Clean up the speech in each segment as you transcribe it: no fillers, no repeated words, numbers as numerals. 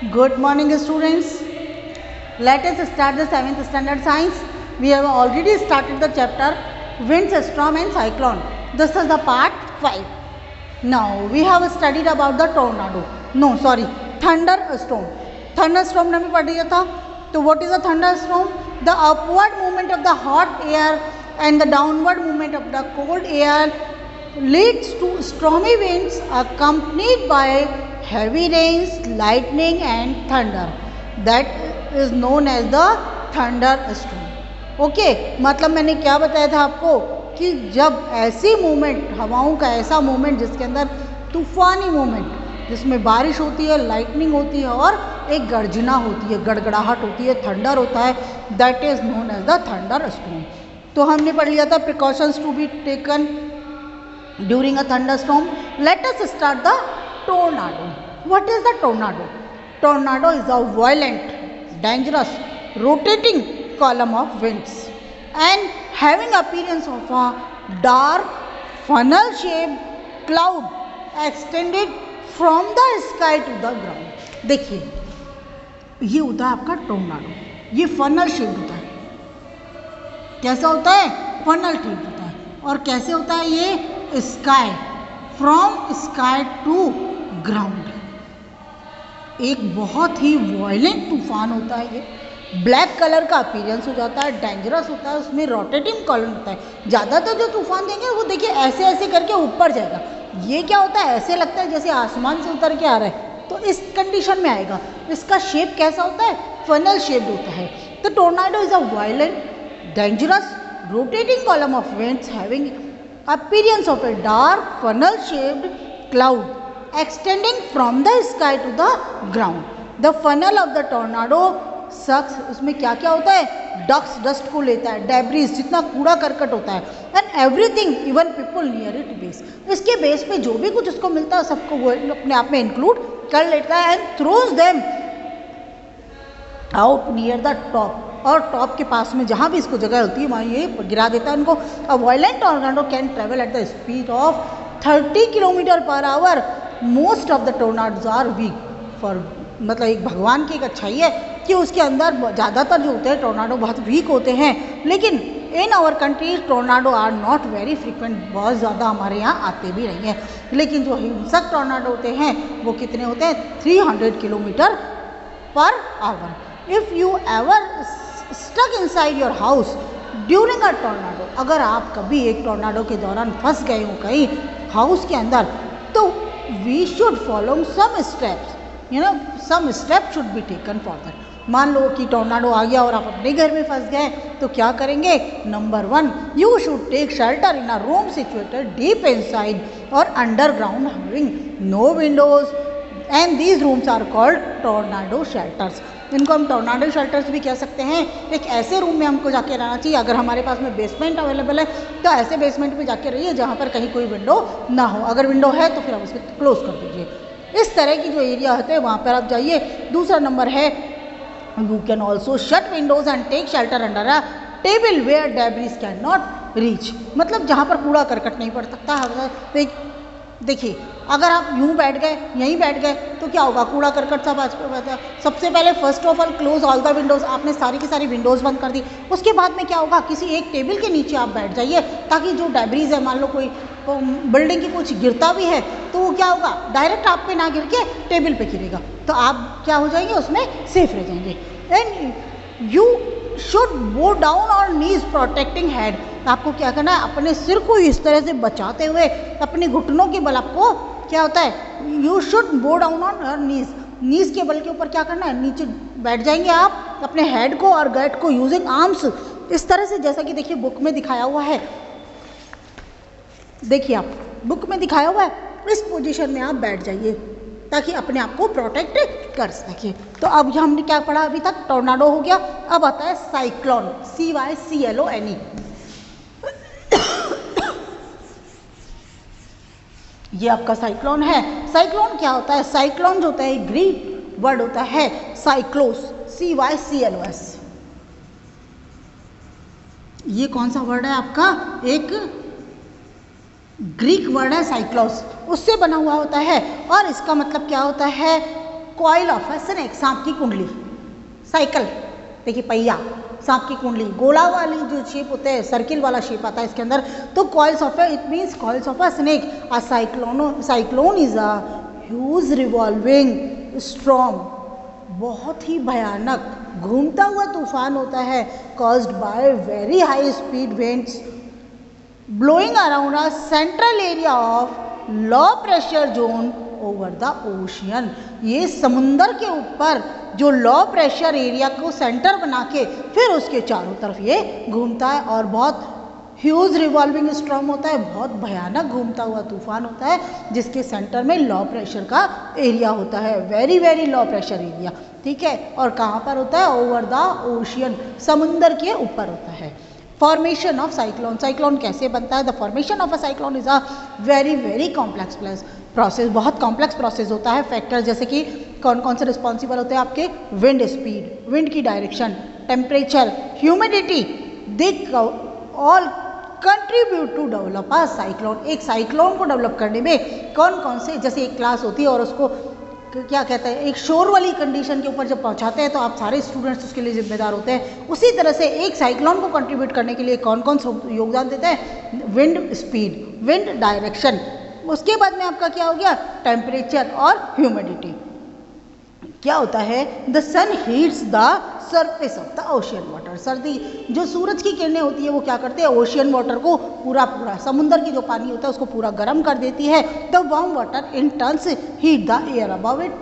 Good morning, students. Let us start the 7th standard science. We have already started the chapter winds, storm and cyclone. This is the part 5. Now we have studied about the tornado. No, sorry, thunderstorm. Thunderstorm ने भी पढ़ लिया था. तो what is a thunderstorm? The upward movement of the hot air and the downward movement of the cold air leads to stormy winds accompanied by heavy rains, lightning and thunder. That is known as the thunderstorm. Okay मतलब मैंने क्या बताया था आपको कि जब ऐसी movement, हवाओं का ऐसा मूवमेंट जिसके अंदर तूफानी मूवमेंट, जिसमें बारिश होती है, लाइटनिंग होती है और एक गर्जना होती है, गड़गड़ाहट होती है, थंडर होता है, that is known as the thunderstorm. तो हमने पढ़ लिया था precautions to be taken during a thunderstorm. Let us start the tornado. What is the tornado? Tornado is a violent, dangerous, rotating column of winds and having appearance of a dark funnel-shaped cloud extended from the sky to the ground. देखिए ये होता है आपका tornado. ये funnel shape होता है. कैसा होता है? फनल शेप होता है. और कैसे होता है ये? Sky, from sky to ground. एक बहुत ही वॉयलेंट तूफान होता है ये. ब्लैक कलर का अपीयरेंस हो जाता है, डेंजरस होता है, उसमें रोटेटिंग कॉलम होता है. ज़्यादातर जो तूफान देंगे वो देखिए ऐसे ऐसे करके ऊपर जाएगा. ये क्या होता है? ऐसे लगता है जैसे आसमान से उतर के आ रहा है. तो इस कंडीशन में आएगा. इसका शेप कैसा होता है? फनल शेप्ड होता है. तो tornado is a violent, dangerous, rotating column of winds having appearance of a dark funnel shaped cloud extending from the sky to the ground. The funnel of the tornado sucks. उसमें क्या क्या होता है? Dust को लेता है, debris, जितना कूड़ा करकट होता है, and everything even people near it base. इसके बेस पे जो भी कुछ उसको मिलता है सबको वो अपने आप में इंक्लूड कर लेता है and throws them out near the top. और टॉप के पास में जहाँ भी इसको जगह होती है वहाँ ये गिरा देता है इनको. A violent tornado can travel at the speed of 30 kilometre per hour. Most of the tornadoes are weak for, मतलब एक भगवान की एक अच्छाई है कि उसके अंदर ज़्यादातर जो होते हैं टोर्नाडो बहुत वीक होते हैं. लेकिन in our country tornado are not very frequent. बहुत ज़्यादा हमारे यहाँ आते भी नहीं हैं. लेकिन जो हिंसक टोर्नाडो होते हैं वो कितने होते हैं? 300 kilometre per hour. If you ever stuck inside your house during a tornado, अगर आप कभी एक टोर्नाडो के दौरान फंस गए हो कहीं हाउस के अंदर, तो we should follow some steps. Some step should be taken for that. मान लो कि टोर्नाडो आ गया और आप अपने घर में फंस गए, तो क्या करेंगे? Number 1, you should take shelter in a room situated deep inside और underground having no windows, and these rooms are called tornado shelters. इनको हम टोर्नाडो शेल्टर्स भी कह सकते हैं. एक ऐसे रूम में हमको जाके रहना चाहिए. अगर हमारे पास में बेसमेंट अवेलेबल है तो ऐसे बेसमेंट में जाके रहिए जहाँ पर कहीं कोई विंडो ना हो. अगर विंडो है तो फिर आप उसको क्लोज कर दीजिए. इस तरह की जो एरिया होते हैं वहाँ पर आप जाइए. दूसरा नंबर है, you can also shut windows and take shelter under a table where debris can not reach. मतलब जहाँ पर कूड़ा करकट नहीं पड़ सकता. देखिए अगर आप यूँ बैठ गए, यहीं बैठ गए, तो क्या होगा? कूड़ा करकट सब आज पर. सबसे पहले first of all close all the Windows. आपने सारी की सारी विंडोज़ बंद कर दी. उसके बाद में क्या होगा? किसी एक टेबल के नीचे आप बैठ जाइए ताकि जो डेब्रीज है, मान लो कोई बिल्डिंग की कुछ गिरता भी है तो वो क्या होगा? डायरेक्ट आप पे ना गिर के टेबल पे गिरेगा. तो आप क्या हो जाएंगे? उसमें सेफ रह जाएंगे. And you should go down on knees protecting head. आपको क्या करना है? अपने सिर को इस तरह से बचाते हुए अपने घुटनों के बल आपको क्या होता है? You should go down on knees. Knees के बल के ऊपर क्या करना है? नीचे बैठ जाएंगे आप अपने हेड को और गट को यूजिंग आर्म्स. इस तरह से जैसा कि देखिए बुक में दिखाया हुआ है. देखिए आप बुक में दिखाया हुआ है, इस पोजीशन में आप बैठ जाइए ताकि अपने आप को प्रोटेक्ट कर सके. तो अब हमने क्या पढ़ा अभी तक? टोर्नाडो हो गया. अब आता है साइक्लोन. CYCLONE. ये आपका साइक्लोन है. साइक्लोन क्या होता है? साइक्लोन जो होता है ग्रीक वर्ड होता है साइक्लोस. CYCLOS. ये कौन सा वर्ड है आपका? एक ग्रीक वर्ड है साइक्लोस, उससे बना हुआ होता है. और इसका मतलब क्या होता है? कॉइल ऑफ ए स्नेक, सांप की कुंडली, साइकिल देखिए पहिया, सांप की कुंडली, गोला वाली जो शेप होते हैं, सर्किल वाला शेप आता है इसके अंदर, तो coils of A, it means coils of a snake. A cyclone is a huge revolving storm, बहुत ही भयानक घूमता हुआ तूफान होता है, caused by very high speed winds blowing around a central area of low pressure zone over the ocean. ये समुंदर के ऊपर जो लो प्रेशर एरिया को सेंटर बना के फिर उसके चारों तरफ ये घूमता है और बहुत ह्यूज रिवॉल्विंग स्टॉर्म होता है, बहुत भयानक घूमता हुआ तूफान होता है जिसके सेंटर में लो प्रेशर का एरिया होता है, very very low pressure area, ठीक है। और कहाँ पर होता है? ओवर द ओशियन, समुंदर के ऊपर होता है। फॉर्मेशन ऑफ साइक्लोन, साइक्लोन कैसे बनता है? The formation of a cyclone is a very very complex process, बहुत कॉम्प्लेक्स प्रोसेस होता है। फैक्टर जैसे कि कौन कौन से रिस्पॉन्सिबल होते हैं आपके? विंड स्पीड, विंड की direction, temperature, humidity, they all contribute to develop a cyclone. एक साइक्लोन को डेवलप करने में कौन कौन से, जैसे एक क्लास होती है और उसको क्या कहते हैं, एक शोर वाली कंडीशन के ऊपर जब पहुंचाते हैं तो आप सारे स्टूडेंट्स उसके लिए जिम्मेदार होते हैं। उसी तरह से एक साइक्लोन को कंट्रीब्यूट करने के लिए कौन कौन योगदान देते हैं? विंड स्पीड, विंड डायरेक्शन, उसके बाद में आपका क्या हो गया? टेम्परेचर और ह्यूमिडिटी। क्या होता है? The sun heats the surface of the ocean water, सर्दी जो सूरज की किरणें होती है वो क्या करते हैं? ओशियन वाटर को पूरा समुद्र की जो पानी होता है उसको पूरा गर्म कर देती है। The warm water in turns heat the air above it,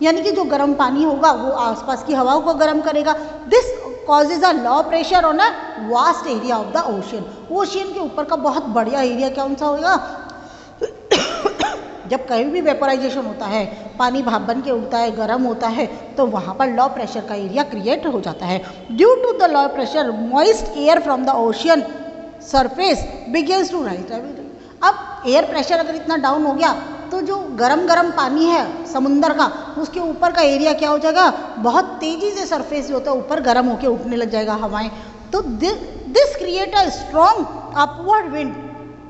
यानी कि जो गर्म पानी होगा वो आसपास की हवाओं को गर्म करेगा। This causes a low pressure on a vast area of the ocean, ocean के ऊपर का बहुत बढ़िया एरिया कौन सा होगा? जब कहीं भी वेपोराइजेशन होता है, पानी भाप बन के उड़ता है, गर्म होता है, तो वहाँ पर लो प्रेशर का एरिया क्रिएट हो जाता है। Due to the low pressure moist air from the ocean surface begins to rise. अब एयर प्रेशर अगर इतना डाउन हो गया तो जो गरम पानी है समुंदर का, उसके ऊपर का एरिया क्या हो जाएगा? बहुत तेजी से सरफेस जो होता है ऊपर गर्म होकर उठने लग जाएगा हवाएं। तो this create a strong upward wind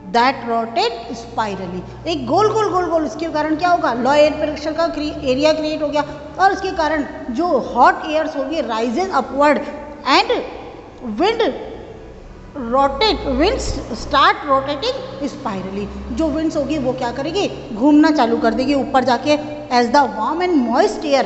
that rotate spirally, एक गोल गोल गोल गोल, इसके कारण क्या होगा? लो एयर प्रेशर का एरिया क्रिएट हो गया और उसके कारण जो हॉट एयर्स होगी rises upward and wind start rotating spirally, जो विंड्स होगी वो क्या करेगी? घूमना चालू कर देगी ऊपर जाके। As the warm and moist air,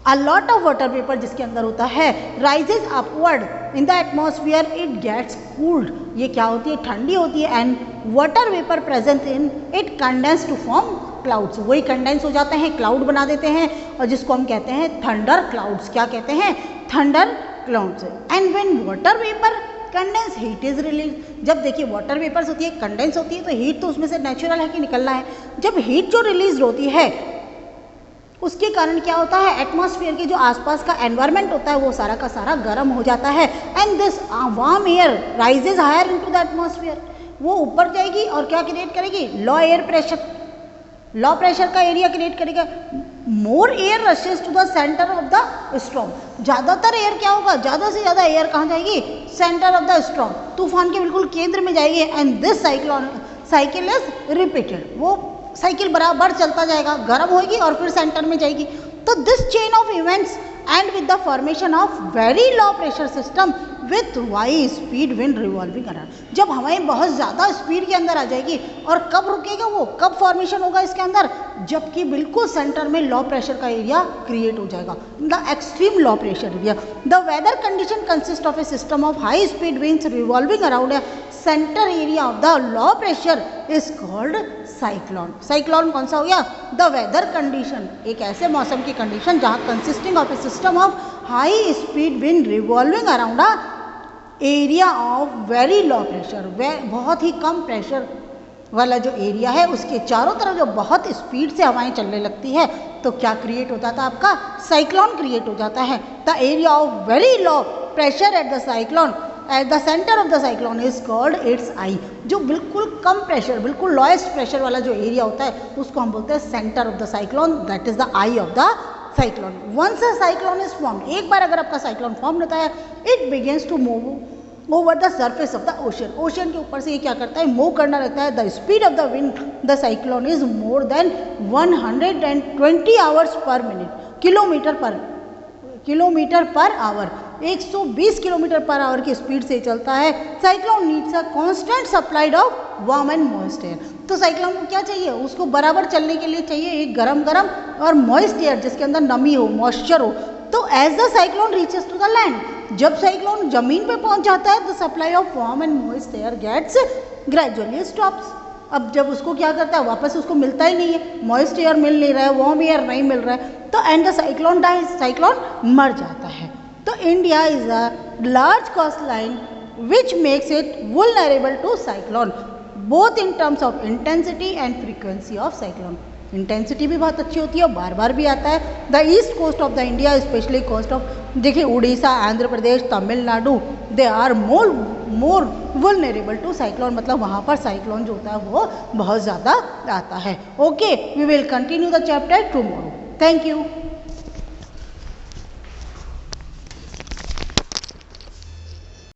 a lot of water vapour जिसके अंदर होता है rises upward in the atmosphere, it gets cooled, ये क्या होती है? ठंडी होती है। And water vapour present in it condense to form clouds, वही कंडेंस हो जाते हैं, क्लाउड बना देते हैं और जिसको हम कहते हैं थंडर क्लाउड्स। क्या कहते हैं? Thunder clouds. And when water vapour condense heat is release, जब देखिए वाटर वेपर्स होती है, कंडेंस होती है, तो हीट तो उसमें से नेचुरल है कि निकलना है। जब हीट जो रिलीज होती है उसके कारण क्या होता है? एटमॉस्फेयर के जो आसपास का एनवायरनमेंट होता है वो सारा का सारा गर्म हो जाता है। And this warm air rises higher into the atmosphere, वो ऊपर जाएगी और क्या क्रिएट करेगी? Low air pressure, low pressure का एरिया क्रिएट करेगा। More air rushes to the centre of the storm, ज़्यादातर एयर क्या होगा? ज़्यादा से ज़्यादा एयर कहाँ जाएगी? सेंटर ऑफ द स्टॉर्म, तूफान के बिल्कुल केंद्र में जाएगी। And this cycle is repeated, वो साइकिल बराबर चलता जाएगा, गर्म होगी और फिर सेंटर में जाएगी। तो this chain of events end with the formation of very low pressure system with high speed wind revolving around, जब हवाएं बहुत ज़्यादा स्पीड के अंदर आ जाएगी और कब रुकेगा वो? कब फॉर्मेशन होगा इसके अंदर? जबकि बिल्कुल सेंटर में लो प्रेशर का एरिया क्रिएट हो जाएगा, the extreme low pressure area. The weather condition consist of a system of high speed winds revolving around a centre area of the low pressure is called cyclone. Cyclone कौन सा हो गया? The weather condition, एक ऐसे मौसम की condition जहां consisting of a system of high speed wind revolving around a area of very low pressure, बहुत ही कम प्रेशर वाला जो एरिया है उसके चारों तरफ जो बहुत स्पीड से हवाएं चलने लगती है तो क्या क्रिएट हो जाता है? आपका साइक्लोन क्रिएट हो जाता है। The area of very low pressure at the cyclone at the centre of the cyclone is called its eye, जो बिल्कुल कम प्रेशर, बिल्कुल लोएस्ट प्रेशर वाला जो एरिया होता है उसको हम बोलते हैं centre of the cyclone, that is the eye of the cyclone. Once a cyclone is form, एक बार अगर आपका साइक्लोन फॉर्म होता है, it begins to move over the surface of the ocean. Ocean के ऊपर से ये क्या करता है, मूव करना रहता है। The speed of the wind the cyclone is more than 120 hours per minute, kilometre per our, 120 kilometre per our की स्पीड से चलता है। Cyclone needs a constant supply of warm and moist air. तो cyclone को क्या चाहिए, उसको बराबर चलने के लिए चाहिए एक गरम और मॉइस्ट एयर जिसके अंदर नमी हो, मॉइस्चर हो। तो as the cyclone reaches to the land, जब साइक्लोन जमीन पे पहुंच जाता है the supply of warm and moist air gets gradually stops. अब जब उसको क्या करता है, वापस उसको मिलता ही नहीं है, मॉइस्ट एयर मिल नहीं रहा है, वार्म एयर नहीं मिल रहा है, तो and the cyclone dies, cyclone मर जाता है। तो India is a large coast line which makes it vulnerable to cyclone both in terms of intensity and frequency of cyclone. Intensity भी बहुत अच्छी होती है और बार बार भी आता है। The east coast of the India specially coast of, देखिए Orissa, Andhra Pradesh, Tamil Nadu, they are more vulnerable to cyclone, मतलब वहाँ पर साइक्लोन जो होता है वो बहुत ज़्यादा आता है। Okay, we will continue the chapter tomorrow. Thank you.